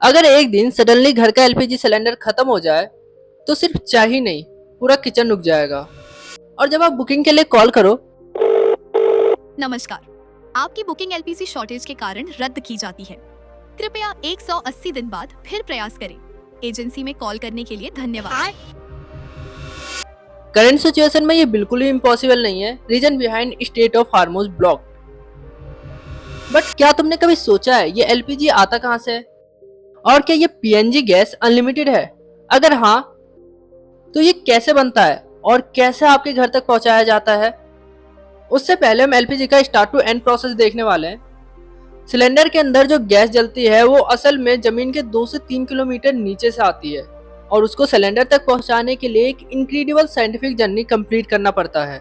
अगर एक दिन सडनली घर का एलपीजी सिलेंडर खत्म हो जाए तो सिर्फ चाय ही नहीं, पूरा किचन रुक जाएगा। और जब आप बुकिंग के लिए कॉल करो नमस्कार। आपकी बुकिंग एलपीजी शॉर्टेज के कारण रद्द की जाती है। कृपया 180 दिन बाद फिर प्रयास करें। एजेंसी में कॉल करने के लिए धन्यवाद। करंट सिचुएशन में ये बिल्कुल ही इम्पॉसिबल नहीं है। Reason behind strait of Hormuz block. But क्या तुमने कभी सोचा है ये एलपीजी आता कहाँ से है? और क्या ये पीएनजी गैस अनलिमिटेड है? अगर हाँ, तो ये कैसे बनता है और कैसे आपके घर तक पहुंचाया जाता है? उससे पहले हम एलपीजी का स्टार्ट टू एंड प्रोसेस देखने वाले हैं। सिलेंडर के अंदर जो गैस जलती है वो असल में जमीन के 2 से 3 किलोमीटर नीचे से आती है और उसको सिलेंडर तक पहुंचाने के लिए एक इनक्रेडिबल साइंटिफिक जर्नी कंप्लीट करना पड़ता है।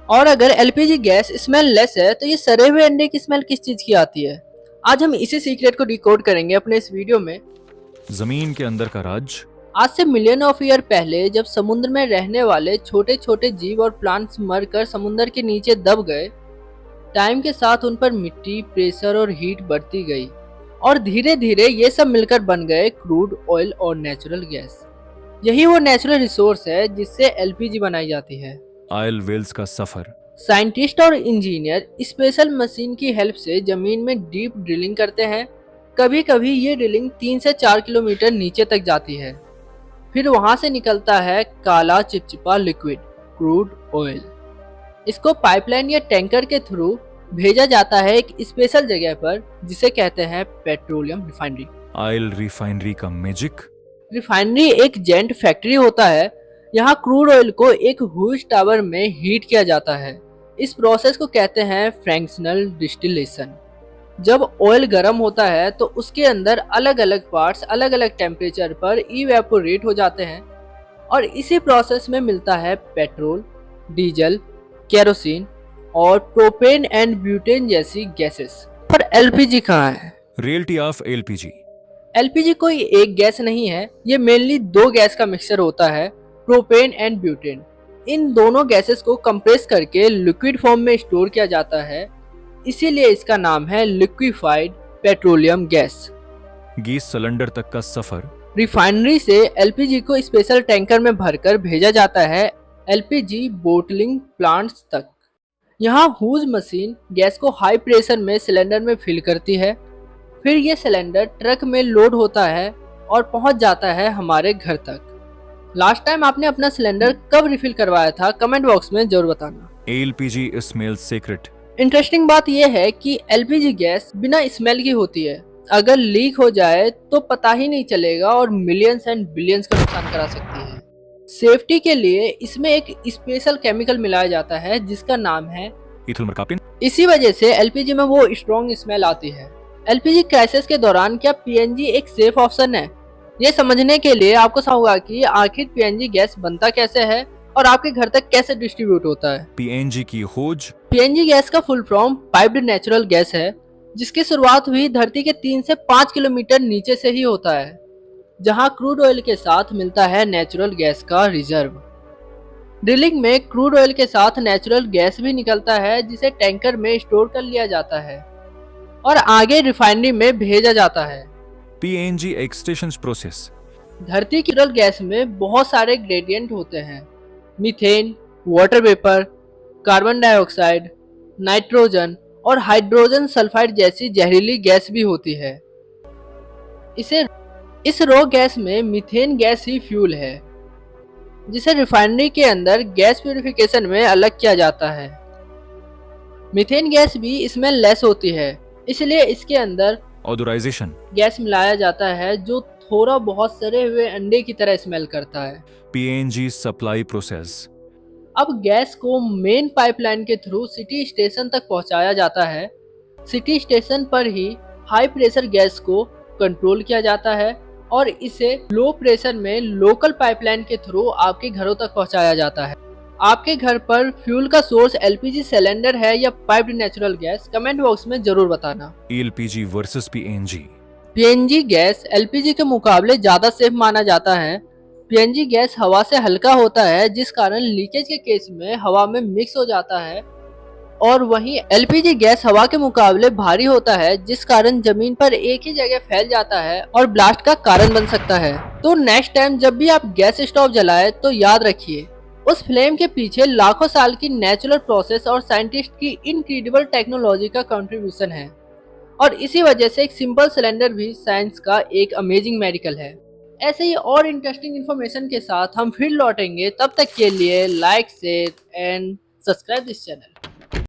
और अगर एलपीजी गैस स्मेल लेस है तो ये सड़े हुए अंडे की स्मेल किस चीज की आती है? आज हम इसी सीक्रेट को डिकोड करेंगे अपने इस वीडियो में। जमीन के अंदर का राज। आज से मिलियन ऑफ ईयर पहले जब समुद्र में रहने वाले छोटे छोटे जीव और प्लांट्स मरकर समुद्र के नीचे दब गए, टाइम के साथ उन पर मिट्टी, प्रेशर और हीट बढ़ती गई और धीरे धीरे ये सब मिलकर बन गए क्रूड ऑयल और नेचुरल गैस। यही वो नेचुरल रिसोर्स है जिससे एलपीजी बनाई जाती है। आयल वेल्स का सफर। साइंटिस्ट और इंजीनियर स्पेशल मशीन की हेल्प से जमीन में डीप ड्रिलिंग करते हैं। कभी कभी ये ड्रिलिंग 3 से 4 किलोमीटर नीचे तक जाती है। फिर वहां से निकलता है काला चिपचिपा लिक्विड, क्रूड ऑयल। इसको पाइपलाइन या टैंकर के थ्रू भेजा जाता है एक स्पेशल जगह पर जिसे कहते हैं पेट्रोलियम रिफाइनरी। आयल रिफाइनरी का मैजिक। रिफाइनरी एक जेंट फैक्ट्री होता है। यहाँ क्रूड ऑयल को एक हुज टावर में हीट किया जाता है। इस प्रोसेस को कहते हैं फ्रैक्शनल डिस्टिलेशन। जब ऑयल गर्म होता है तो उसके अंदर अलग अलग पार्ट्स अलग अलग टेम्परेचर पर इवेपोरेट हो जाते हैं और इसी प्रोसेस में मिलता है पेट्रोल, डीजल, केरोसिन और प्रोपेन एंड ब्यूटेन जैसी गैसेस। पर एलपीजी कहाँ है? Reality of LPG. एलपीजी कोई एक गैस नहीं है, ये मेनली दो गैस का मिक्सचर होता है, प्रोपेन एंड ब्यूटेन। इन दोनों गैसेस को कंप्रेस करके लिक्विड फॉर्म में स्टोर किया जाता है, इसीलिए इसका नाम है liquefied petroleum gas. Gas cylinder तक का सफर। रिफाइनरी से एलपीजी को स्पेशल टैंकर में भरकर भेजा जाता है एलपीजी बोटलिंग प्लांट्स तक। यहाँ हुज मशीन गैस को हाई प्रेशर में सिलेंडर में फिल करती है। फिर ये सिलेंडर ट्रक में लोड होता है और पहुंच जाता है हमारे घर तक। लास्ट टाइम आपने अपना सिलेंडर कब रिफिल करवाया था? कमेंट बॉक्स में जरूर बताना। LPG smell secret. इंटरेस्टिंग बात यह है कि एलपीजी गैस बिना स्मेल की होती है। अगर लीक हो जाए तो पता ही नहीं चलेगा और मिलियंस एंड बिलियंस का नुकसान करा सकती है। सेफ्टी के लिए इसमें एक स्पेशल केमिकल मिलाया जाता है जिसका नाम है इथिल मरकापिन। इसी वजह से एलपीजी में वो स्ट्रॉन्ग स्मेल आती है। एलपीजी क्राइसिस के दौरान क्या पीएनजी एक सेफ ऑप्शन है? ये समझने के लिए आपको समझना होगा कि आखिर पीएनजी गैस बनता कैसे है और आपके घर तक कैसे डिस्ट्रीब्यूट होता है। पीएनजी की खोज। पीएनजी गैस का full form piped natural gas है, जिसकी शुरुआत हुई धरती के 3 से 5 किलोमीटर नीचे से ही होता है, जहां क्रूड ऑयल के साथ मिलता है नेचुरल गैस का रिजर्व। ड्रिलिंग में क्रूड ऑयल के साथ नेचुरल गैस भी निकलता है जिसे टैंकर में स्टोर कर लिया जाता है और आगे रिफाइनरी में भेजा जाता है। PNG extension process. धरती की नेचुरल गैस में बहुत सारे ग्रेडियंट होते हैं। Methane, water vapour, carbon dioxide, nitrogen और हाइड्रोजन सल्फाइड जैसी जहरीली गैस भी होती है। इस रॉ गैस में मीथेन गैस ही फ्यूल है, जिसे रिफाइनरी के अंदर गैस प्यूरिफिकेशन में अलग किया जाता है। मीथेन गैस भी इसमें लेस होती है, इसलिए इसके अंदर ऑथराइजेशन गैस मिलाया जाता है जो थोड़ा बहुत सड़े हुए अंडे की तरह स्मेल करता है। PNG supply process. अब गैस को मेन पाइपलाइन के थ्रू सिटी स्टेशन तक पहुंचाया जाता है। सिटी स्टेशन पर ही हाई प्रेशर गैस को कंट्रोल किया जाता है और इसे लो प्रेशर में लोकल पाइपलाइन के थ्रू आपके घरों तक पहुंचाया जाता है। आपके घर पर फ्यूल का सोर्स एलपीजी सिलेंडर है या piped natural gas? Comment box में जरूर बताना। LPG versus PNG. PNG gas LPG के मुकाबले ज्यादा सेफ माना जाता है। पीएनजी गैस हवा से हल्का होता है, जिस कारण लीकेज के केस में हवा में मिक्स हो जाता है और वहीं एलपीजी गैस हवा के मुकाबले भारी होता है, जिस कारण जमीन पर एक ही जगह फैल जाता है और ब्लास्ट का कारण बन सकता है। तो नेक्स्ट टाइम जब भी आप गैस स्टोव जलाएं तो याद रखिए उस फ्लेम के पीछे लाखों साल की नेचुरल प्रोसेस और साइंटिस्ट की इनक्रेडिबल टेक्नोलॉजी का कंट्रीब्यूशन है। और इसी वजह से एक सिंपल सिलेंडर भी साइंस का एक अमेजिंग मेडिकल है। ऐसे ही और इंटरेस्टिंग इन्फॉर्मेशन के साथ हम फिर लौटेंगे। तब तक के लिए like share and subscribe this channel.